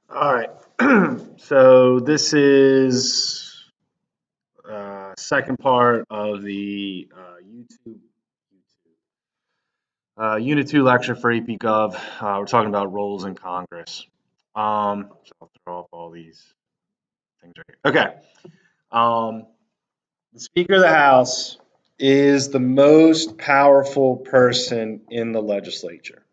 All right. So this is second part of the Unit 2 lecture for AP Gov. We're talking about roles in Congress. So I'll throw up all these things right here. Okay. The Speaker of the House is the most powerful person in the legislature.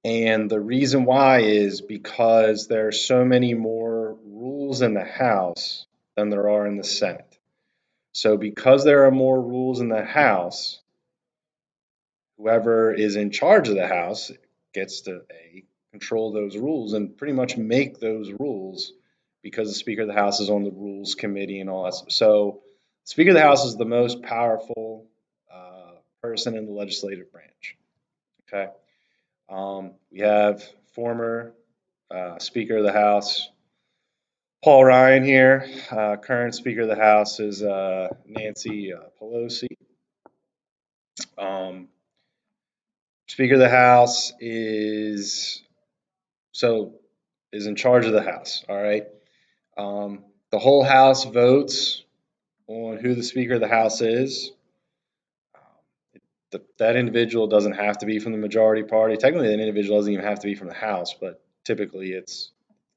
And the reason why is because there are so many more rules in the House than there are in the Senate. So because there are more rules in the House, whoever is in charge of the House gets to control those rules and pretty much make those rules because the Speaker of the House is on the Rules Committee and all that stuff. So the Speaker of the House is the most powerful person in the legislative branch. Okay. We have former Speaker of the House Paul Ryan here. Current Speaker of the House is Nancy Pelosi. Um, Speaker of the House is in charge of the House. All right. The whole House votes on who the Speaker of the House is. That individual doesn't have to be from the majority party. Technically, that individual doesn't even have to be from the House, but typically it's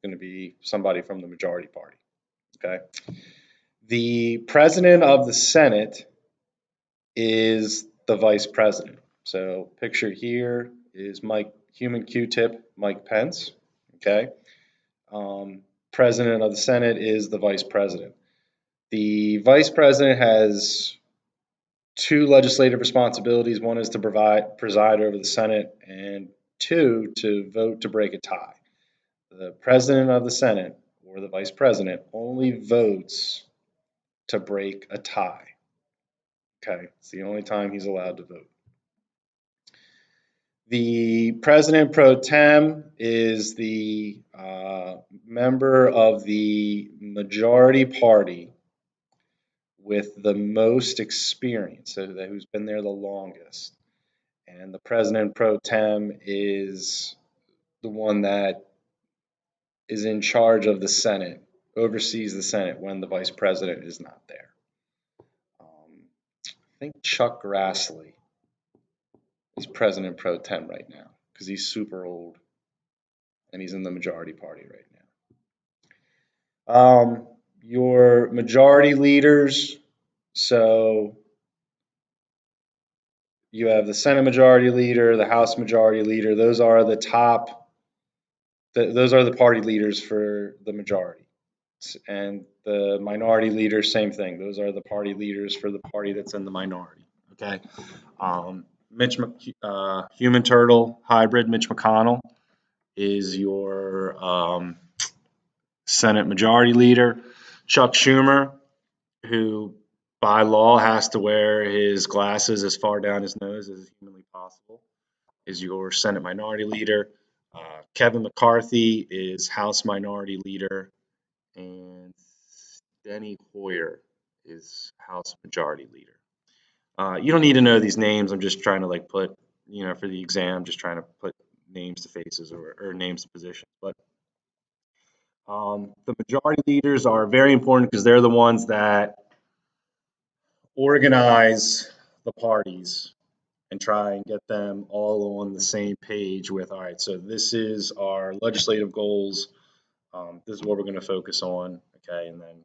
going to be somebody from the majority party. Okay. The president of the Senate is the vice president. So picture here is human Q-tip Mike Pence. Okay. President of the Senate is the vice president. The vice president has two legislative responsibilities. One is to preside over the Senate, and two, to vote to break a tie. The president of the Senate or the vice president only votes to break a tie. Okay, it's the only time he's allowed to vote. The president pro tem is the member of the majority party with the most experience, so who's been there the longest. And the president pro tem is the one that is in charge of the Senate, oversees the Senate when the vice president is not there. I think Chuck Grassley is president pro tem right now because he's super old and he's in the majority party right now. Your majority leaders, so you have the Senate majority leader, the House majority leader. Those are the party leaders for the majority. And the minority leaders, same thing. Those are the party leaders for the party that's in the minority. Okay. Human turtle hybrid Mitch McConnell is your Senate majority leader. Chuck Schumer, who by law has to wear his glasses as far down his nose as humanly possible, is your Senate minority leader. Kevin McCarthy is House minority leader, and Steny Hoyer is House majority leader. You don't need to know these names. I'm just trying to put, for the exam, just trying to put names to faces or names to positions. But the majority leaders are very important because they're the ones that organize the parties and try and get them all on the same page with, all right, so this is our legislative goals. This is what we're going to focus on. Okay. And then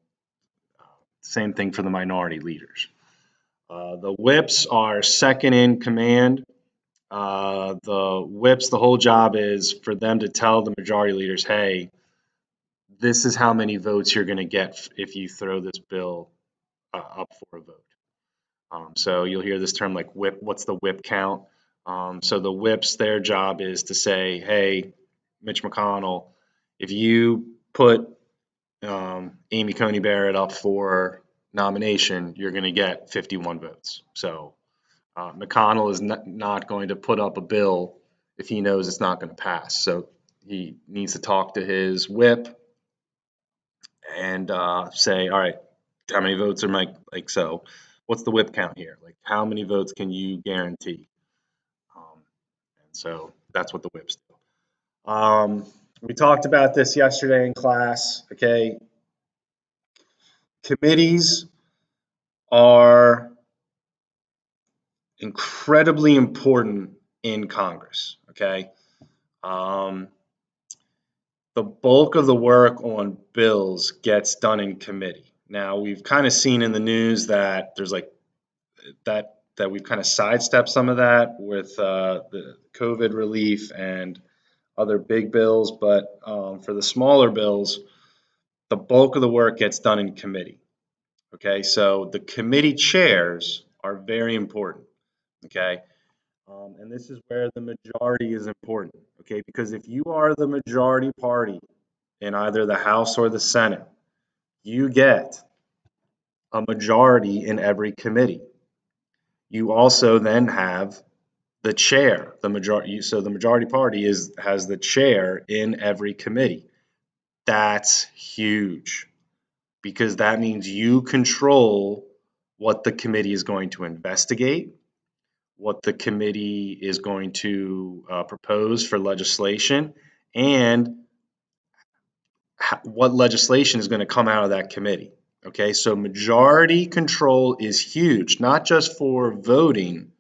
same thing for the minority leaders. The whips are second in command. The whips, the whole job is for them to tell the majority leaders, hey, this is how many votes you're going to get if you throw this bill up for a vote. So you'll hear this term like whip. What's the whip count? So the whips, their job is to say, hey, Mitch McConnell, if you put Amy Coney Barrett up for nomination, you're going to get 51 votes. So McConnell is not going to put up a bill if he knows it's not going to pass. So he needs to talk to his whip and say, all right, how many votes are so what's the whip count here? Like, how many votes can you guarantee? And so that's what the whips do. We talked about this yesterday in class, okay? Committees are incredibly important in Congress, okay? Um, the bulk of the work on bills gets done in committee. Now, we've kind of seen in the news that there's like that we've kind of sidestepped some of that with the COVID relief and other big bills, but for the smaller bills, the bulk of the work gets done in committee. Okay, so the committee chairs are very important. Okay, and this is where the majority is important. Okay, because if you are the majority party in either the House or the Senate, you get a majority in every committee. You also then have the chair, the majority. So the majority party has the chair in every committee. That's huge because that means you control what the committee is going to investigate, what the committee is going to propose for legislation, and what legislation is going to come out of that committee. Okay, so majority control is huge, not just for voting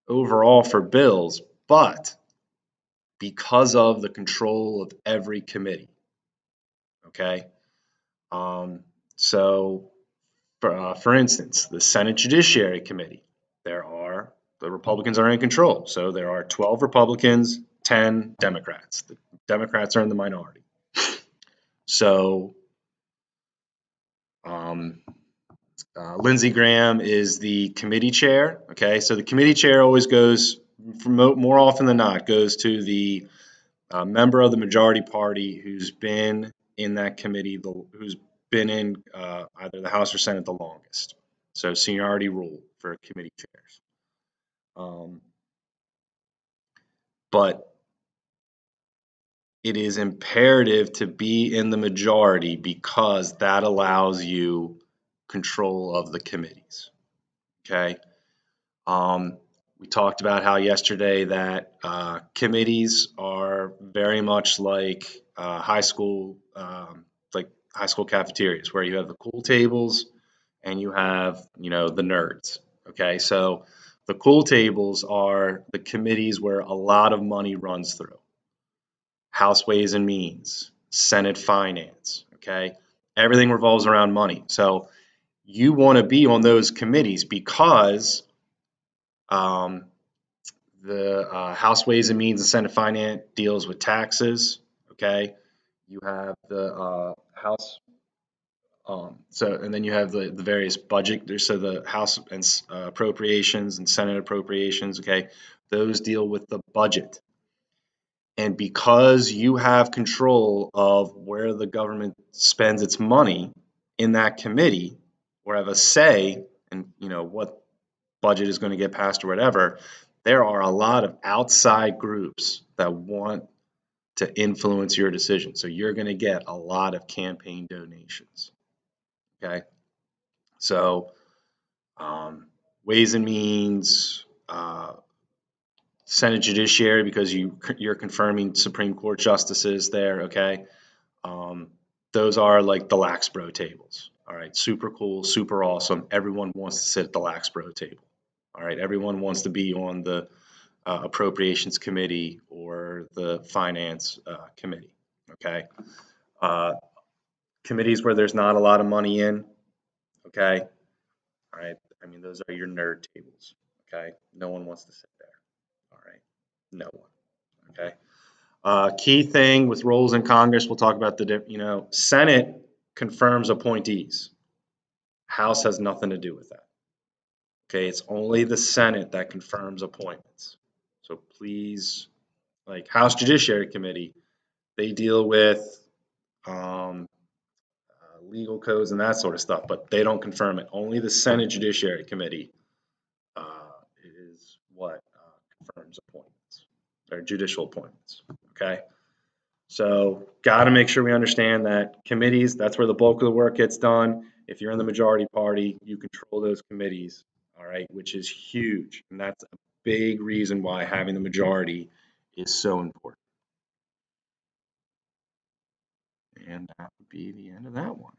overall for bills, but because of the control of every committee. Okay, um, so for instance, the Senate Judiciary Committee, the Republicans are in control. So there are 12 Republicans, 10 Democrats. The Democrats are in the minority. So um, Lindsey Graham is the committee chair. Okay, so the committee chair always goes, more often than not, goes to the member of the majority party who's been in that committee, who's been in either the House or Senate the longest. So seniority rule for committee chairs. But it is imperative to be in the majority because that allows you control of the committees. Okay. We talked about how yesterday that committees are very much like high school cafeterias, where you have the cool tables and you have, the nerds. Okay, so the cool tables are the committees where a lot of money runs through. House Ways and Means, Senate Finance. Okay, everything revolves around money. So you want to be on those committees because um, the House Ways and Means and Senate Finance deals with taxes. Okay, you have the House. So and then you have the various budget. So the House and appropriations and Senate appropriations. Okay, those deal with the budget. And because you have control of where the government spends its money in that committee, or have a say in what budget is going to get passed or whatever, there are a lot of outside groups that want to influence your decision. So you're going to get a lot of campaign donations. Okay. So Ways and Means, Senate Judiciary, because you're confirming Supreme Court justices there. Okay. Um, those are like the Laxbro tables. All right. Super cool, super awesome. Everyone wants to sit at the Laxbro table. All right. Everyone wants to be on the Appropriations Committee or the Finance Committee. Okay. Uh, Committees where there's not a lot of money in. Okay. All right. I mean, those are your nerd tables. Okay. No one wants to sit there. All right. No one. Okay. Key thing with roles in Congress, we'll talk about Senate confirms appointees. House has nothing to do with that. Okay. It's only the Senate that confirms appointments. So please, like House Judiciary Committee, they deal with um, legal codes and that sort of stuff, but they don't confirm it. Only the Senate Judiciary Committee is what confirms appointments or judicial appointments. Okay. So, got to make sure we understand that committees, that's where the bulk of the work gets done. If you're in the majority party, you control those committees, all right, which is huge. And that's a big reason why having the majority is so important. And that would be the end of that one.